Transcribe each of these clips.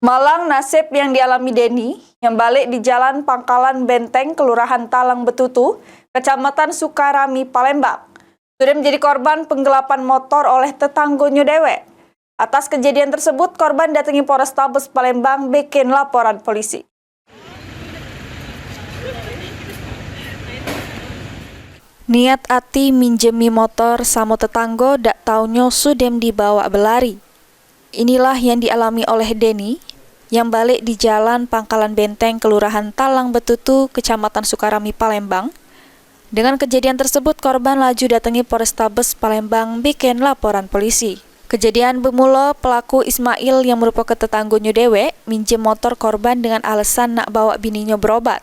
Malang nasib yang dialami Denny yang balik di Jalan Pangkalan Benteng, Kelurahan Talang Betutu, Kecamatan Sukarami, Palembang, sudah menjadi korban penggelapan motor oleh tetanggonya dewek. Atas kejadian tersebut, korban datangi Polrestabes Palembang bikin laporan polisi. Niat ati minjemi motor sama tetanggo dak taunyo sudem dibawa belari. Inilah yang dialami oleh Denny yang balik di Jalan Pangkalan Benteng, Kelurahan Talang Betutu, Kecamatan Sukarami, Palembang. Dengan kejadian tersebut, korban laju datangi Polrestabes Palembang bikin laporan polisi. Kejadian bermula pelaku Ismail yang merupakan tetanggonya dewek minjem motor korban dengan alasan nak bawa bininya berobat.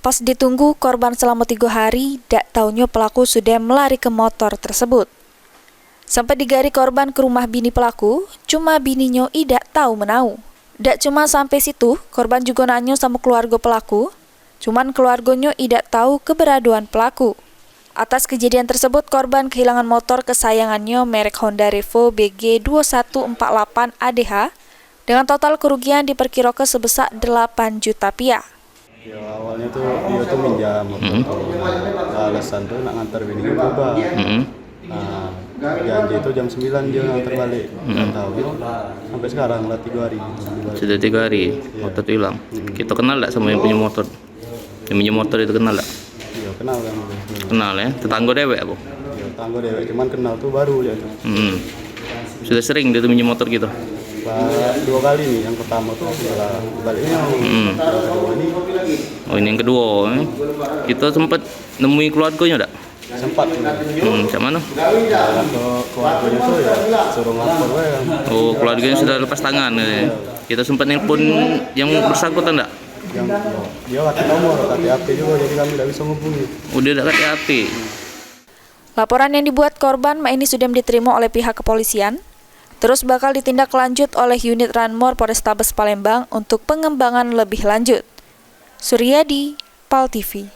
Pas ditunggu korban selama 3 hari, dak taunya pelaku sudah melari ke motor tersebut. Sampai digari korban ke rumah bini pelaku, cuma bininya idak tahu menau. Dak cuma sampai situ, korban juga nanya sama keluarga pelaku, cuman keluarganya idak tahu keberadaan pelaku. Atas kejadian tersebut, korban kehilangan motor kesayangannya merek Honda Revo BG 2148 ADH dengan total kerugian diperkirakan sebesar 8 juta rupiah. Ya, awalnya tuh dia tuh minjam motor alasan tuh nak ngantar bini berubah. Nah, janji itu jam 9 dia ngantar balik. Nggak tahu gitu. Sampai sekarang lah 3 hari. Sudah 3 hari motor itu hilang. Kita kenal tak sama yang punya motor? Yang punya motor itu kenal tak? Iya, kenal kan. Kenal ya? Tetangga dewek apa? Iya, tetangga dewek, cuman kenal tuh baru dia tuh. Sudah sering dia tuh minjem motor gitu? 2 kali nih, yang pertama tuh setelah baliknya. Oh, ini yang kedua. Kita sempat nemui keluarganya tak? Sempat. Macam mana? Jalan ke keluarganya tuh ya suruh lapor ya. Oh, keluarganya sudah lepas tangan. Kita sempat nelpon yang bersangkutan tak? Yang dia nggak nomor, KTP juga, jadi kami tidak bisa menghubungi. Oh, dia tak KTP. Laporan yang dibuat korban ini sudah diterima oleh pihak kepolisian, terus bakal ditindaklanjut oleh unit Ranmor Polrestabes Palembang untuk pengembangan lebih lanjut. Suryadi, PAL TV.